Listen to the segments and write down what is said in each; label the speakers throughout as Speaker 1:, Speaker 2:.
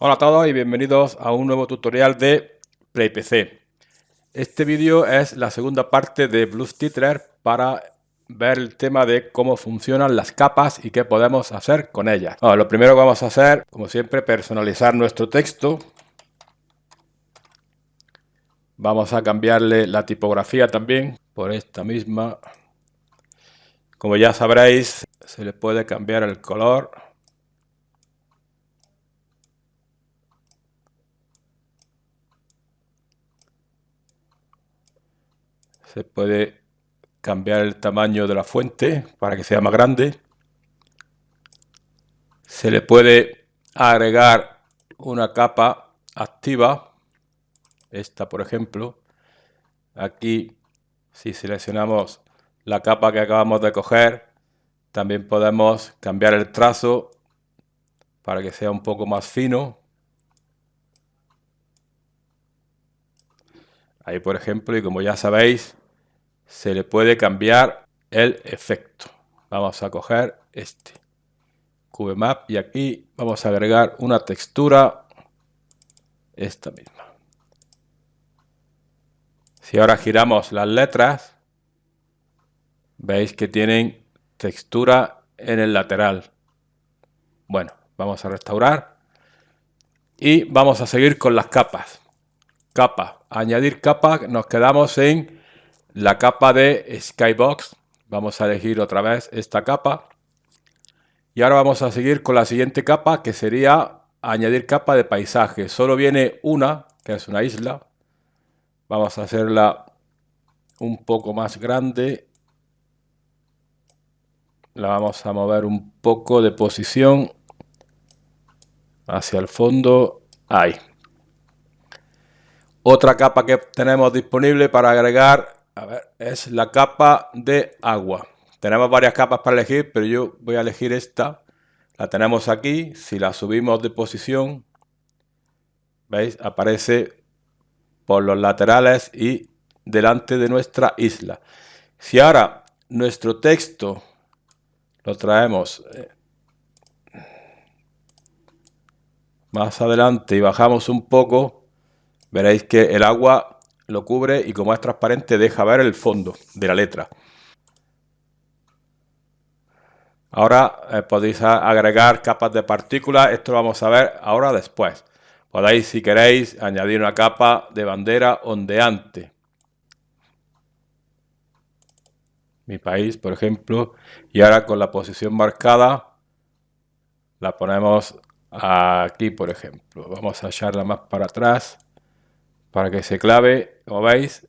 Speaker 1: Hola a todos y bienvenidos a un nuevo tutorial de PlayPC. Este vídeo es la segunda parte de BlueStitler para ver el tema de cómo funcionan las capas y qué podemos hacer con ellas. Bueno, lo primero que vamos a hacer, como siempre, personalizar nuestro texto. Vamos a cambiarle la tipografía también por esta misma. Como ya sabréis, se le puede cambiar el color. Se puede cambiar el tamaño de la fuente para que sea más grande. Se le puede agregar una capa activa, esta por ejemplo. Aquí, si seleccionamos la capa que acabamos de coger, también podemos cambiar el trazo para que sea un poco más fino. Ahí por ejemplo, y como ya sabéis, se le puede cambiar el efecto. Vamos a coger este QBMap y aquí vamos a agregar una textura, esta misma. Si ahora giramos las letras, veis que tienen textura en el lateral. Bueno, vamos a restaurar y vamos a seguir con las capas. Capa, añadir capa, nos quedamos en la capa de Skybox. Vamos a elegir otra vez esta capa. Y ahora vamos a seguir con la siguiente capa, que sería añadir capa de paisaje. Solo viene una, que es una isla. Vamos a hacerla un poco más grande. La vamos a mover un poco de posición hacia el fondo. Ahí. Otra capa que tenemos disponible para agregar, a ver, es la capa de agua. Tenemos varias capas para elegir, pero yo voy a elegir esta. La tenemos aquí. Si la subimos de posición, ¿veis? Aparece por los laterales y delante de nuestra isla. Si ahora nuestro texto lo traemos más adelante y bajamos un poco, veréis que el agua lo cubre y como es transparente deja ver el fondo de la letra. Ahora podéis agregar capas de partículas, esto lo vamos a ver ahora después. Podéis, si queréis, añadir una capa de bandera ondeante. Mi país, por ejemplo, y ahora con la posición marcada la ponemos aquí, por ejemplo. Vamos a echarla más para atrás para que se clave, como veis.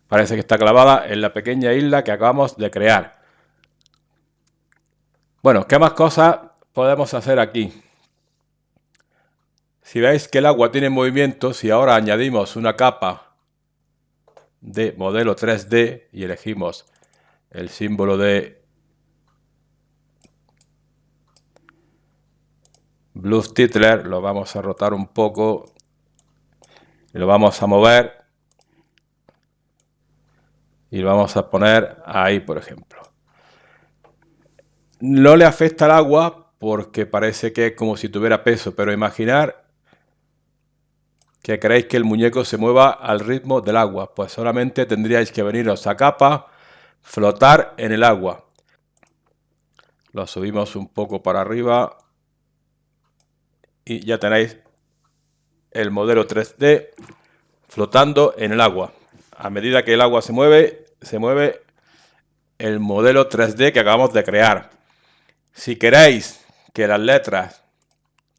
Speaker 1: Parece que está clavada en la pequeña isla que acabamos de crear. Bueno, ¿qué más cosas podemos hacer aquí? Si veis que el agua tiene movimiento, si ahora añadimos una capa de modelo 3D y elegimos el símbolo de BlueStitler, lo vamos a rotar un poco y lo vamos a mover y lo vamos a poner ahí, por ejemplo. No le afecta al agua porque parece que es como si tuviera peso, pero imaginar que queréis que el muñeco se mueva al ritmo del agua, pues solamente tendríais que veniros a capa, flotar en el agua. Lo subimos un poco para arriba y ya tenéis el modelo 3D flotando en el agua. A medida que el agua se mueve el modelo 3D que acabamos de crear. Si queréis que las letras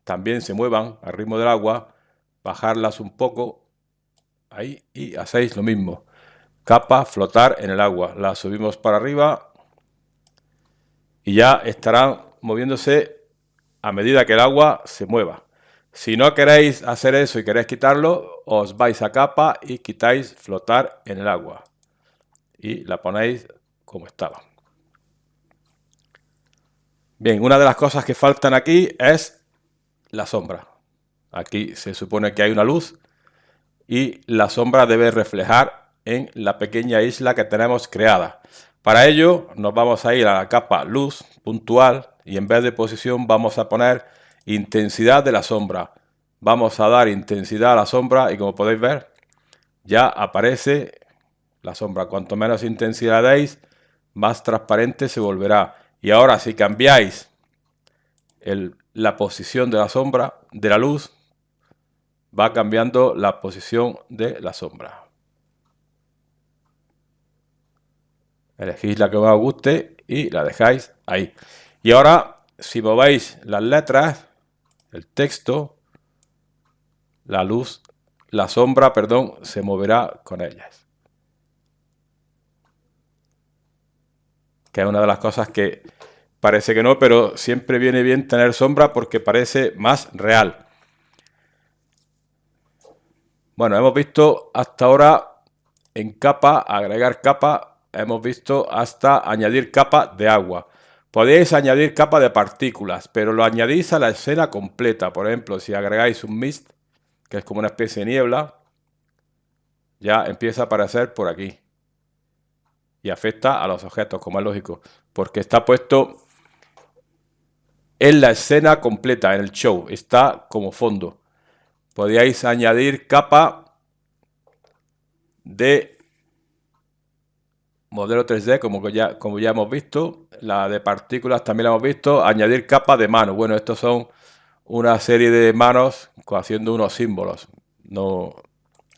Speaker 1: también se muevan al ritmo del agua, bajarlas un poco ahí y hacéis lo mismo. Capa, flotar en el agua. La subimos para arriba y ya estarán moviéndose a medida que el agua se mueva. Si no queréis hacer eso y queréis quitarlo, os vais a capa y quitáis flotar en el agua. Y la ponéis como estaba. Bien, una de las cosas que faltan aquí es la sombra. Aquí se supone que hay una luz y la sombra debe reflejar en la pequeña isla que tenemos creada. Para ello nos vamos a ir a la capa luz puntual y en vez de posición vamos a poner intensidad de la sombra. Vamos a dar intensidad a la sombra y como podéis ver, ya aparece la sombra. Cuanto menos intensidad deis, más transparente se volverá. Y ahora si cambiáis la posición de la sombra, de la luz, va cambiando la posición de la sombra. Elegís la que más os guste y la dejáis ahí. Y ahora, si movéis las letras, el texto, la luz, la sombra, perdón, se moverá con ellas. Que es una de las cosas que parece que no, pero siempre viene bien tener sombra porque parece más real. Bueno, hemos visto hasta ahora en capa, agregar capa, hemos visto hasta añadir capa de agua. Podéis añadir capa de partículas, pero lo añadís a la escena completa. Por ejemplo, si agregáis un mist, que es como una especie de niebla, ya empieza a aparecer por aquí. Y afecta a los objetos, como es lógico, porque está puesto en la escena completa, en el show, está como fondo. Podríais añadir capa de modelo 3D, como ya hemos visto. La de partículas también la hemos visto. Añadir capa de mano. Bueno, estos son una serie de manos haciendo unos símbolos. No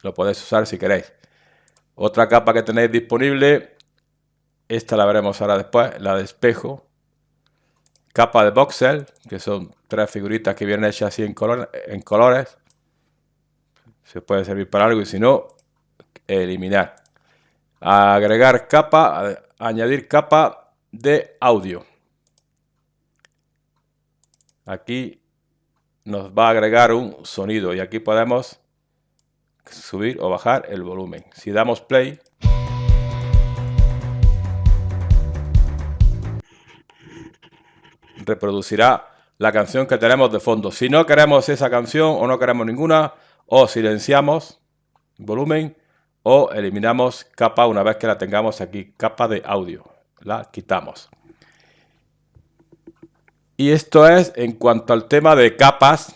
Speaker 1: lo podéis usar si queréis. Otra capa que tenéis disponible, esta la veremos ahora después, la de espejo. Capa de voxel, que son 3 figuritas que vienen hechas así en colores. Se puede servir para algo y si no, eliminar. Agregar capa, añadir capa de audio. Aquí nos va a agregar un sonido y aquí podemos subir o bajar el volumen. Si damos play, reproducirá la canción que tenemos de fondo. Si no queremos esa canción o no queremos ninguna, o silenciamos volumen o eliminamos capa una vez que la tengamos aquí, capa de audio. La quitamos. Y esto es en cuanto al tema de capas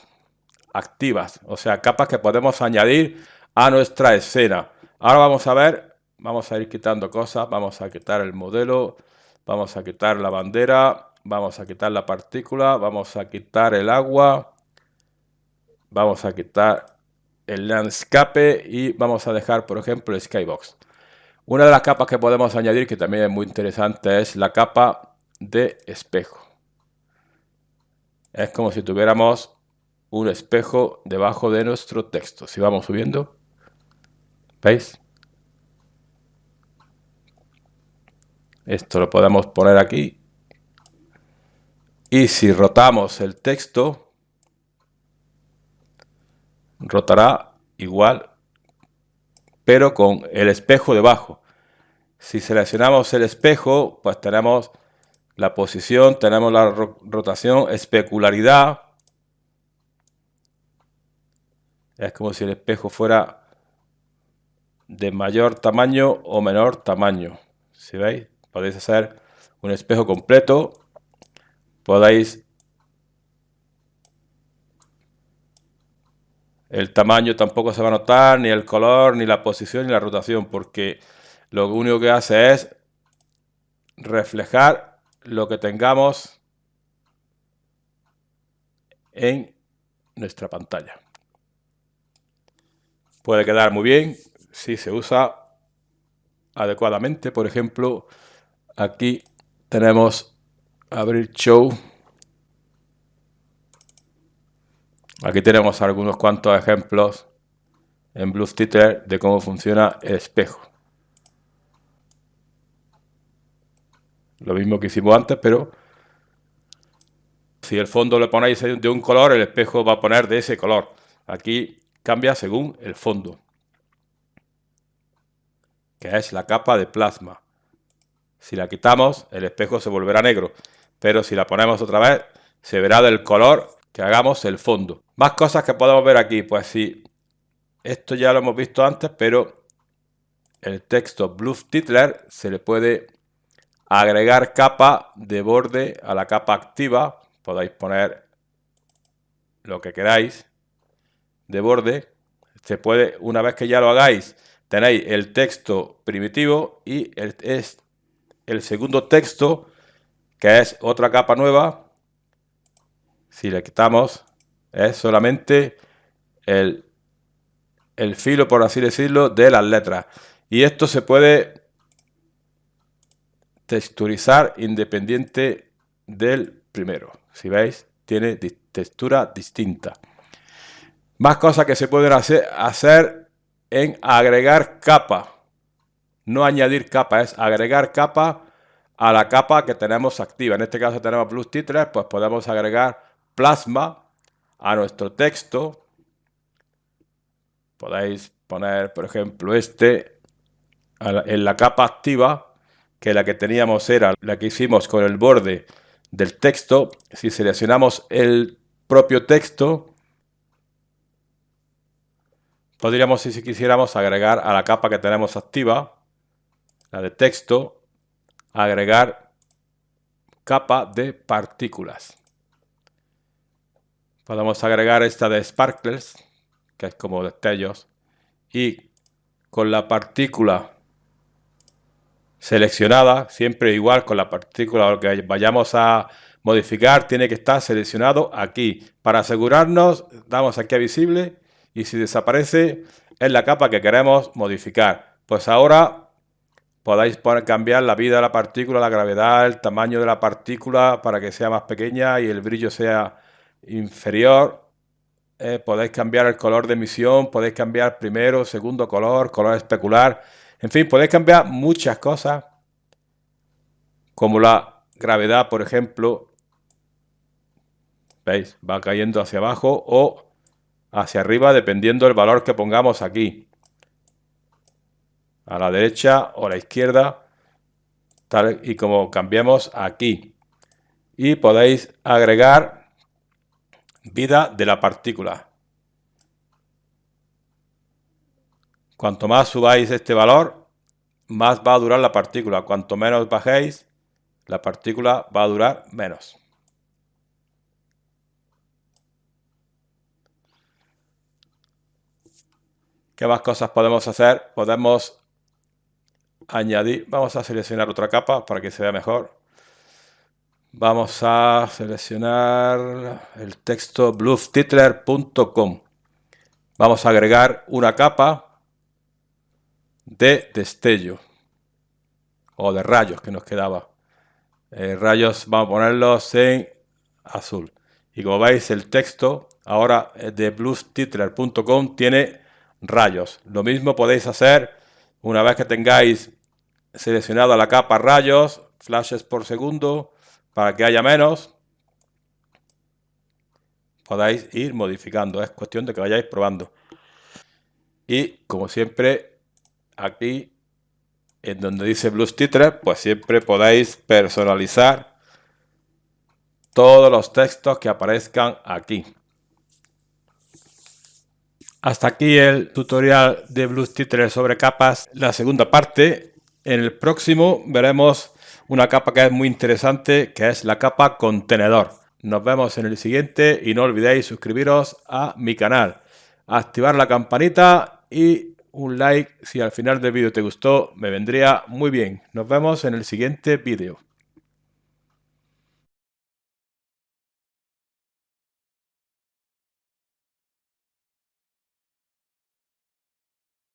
Speaker 1: activas, o sea, capas que podemos añadir a nuestra escena. Ahora vamos a ver, vamos a ir quitando cosas, vamos a quitar el modelo, vamos a quitar la bandera, vamos a quitar la partícula, vamos a quitar el agua, vamos a quitar el landscape y vamos a dejar, por ejemplo, el skybox. Una de las capas que podemos añadir, que también es muy interesante, es la capa de espejo. Es como si tuviéramos un espejo debajo de nuestro texto. Si vamos subiendo, ¿veis? Esto lo podemos poner aquí. Y si rotamos el texto, rotará igual, pero con el espejo debajo. Si seleccionamos el espejo, pues tenemos la posición, tenemos la rotación, especularidad. Es como si el espejo fuera de mayor tamaño o menor tamaño. Si veis, podéis hacer un espejo completo. Podéis el tamaño tampoco se va a notar, ni el color, ni la posición, ni la rotación, porque lo único que hace es reflejar lo que tengamos en nuestra pantalla. Puede quedar muy bien si se usa adecuadamente. Por ejemplo, aquí tenemos abrir show. Aquí tenemos algunos cuantos ejemplos en BlueTitle de cómo funciona el espejo. Lo mismo que hicimos antes, pero si el fondo le ponéis de un color, el espejo va a poner de ese color. Aquí cambia según el fondo, que es la capa de plasma. Si la quitamos, el espejo se volverá negro, pero si la ponemos otra vez, se verá del color que hagamos el fondo. Más cosas que podemos ver aquí, pues sí, esto ya lo hemos visto antes, pero el texto BlueTitle se le puede agregar capa de borde a la capa activa. Podéis poner lo que queráis de borde. Se puede, una vez que ya lo hagáis, tenéis el texto primitivo y el segundo texto, que es otra capa nueva. Si le quitamos, es solamente el filo, por así decirlo, de las letras. Y esto se puede texturizar independiente del primero. Si veis, tiene textura distinta. Más cosas que se pueden hacer en agregar capa. No añadir capa, es agregar capa a la capa que tenemos activa. En este caso tenemos BlueTitres, pues podemos agregar plasma a nuestro texto. Podéis poner, por ejemplo, en la capa activa, que la que teníamos era la que hicimos con el borde del texto. Si seleccionamos el propio texto, podríamos, si quisiéramos, agregar a la capa que tenemos activa, la de texto, agregar capa de partículas. Podemos agregar esta de sparkles, que es como destellos, y con la partícula seleccionada, siempre igual con la partícula que vayamos a modificar, tiene que estar seleccionado aquí. Para asegurarnos, damos aquí a visible y si desaparece es la capa que queremos modificar. Pues ahora podéis cambiar la vida de la partícula, la gravedad, el tamaño de la partícula para que sea más pequeña y el brillo sea inferior. Podéis cambiar el color de emisión, podéis cambiar primero, segundo color, color especular. En fin, podéis cambiar muchas cosas, como la gravedad, por ejemplo. ¿Veis? Va cayendo hacia abajo o hacia arriba, dependiendo del valor que pongamos aquí. A la derecha o a la izquierda, tal y como cambiemos aquí. Y podéis agregar vida de la partícula. Cuanto más subáis este valor, más va a durar la partícula. Cuanto menos bajéis, la partícula va a durar menos. ¿Qué más cosas podemos hacer? Podemos añadir, vamos a seleccionar otra capa para que se vea mejor. Vamos a seleccionar el texto bluetitler.com. Vamos a agregar una capa de destello o de rayos que nos quedaba. Rayos vamos a ponerlos en azul. Y como veis, el texto ahora de bluetitler.com tiene rayos. Lo mismo podéis hacer una vez que tengáis seleccionada la capa rayos, flashes por segundo, para que haya menos. Podáis ir modificando, es cuestión de que vayáis probando. Y como siempre, aquí en donde dice BlueTitres, pues siempre podéis personalizar todos los textos que aparezcan aquí. Hasta aquí el tutorial de BlueTitres sobre capas, la segunda parte. En el próximo veremos una capa que es muy interesante, que es la capa contenedor. Nos vemos en el siguiente y no olvidéis suscribiros a mi canal, activar la campanita y un like si al final del vídeo te gustó, me vendría muy bien. Nos vemos en el siguiente vídeo.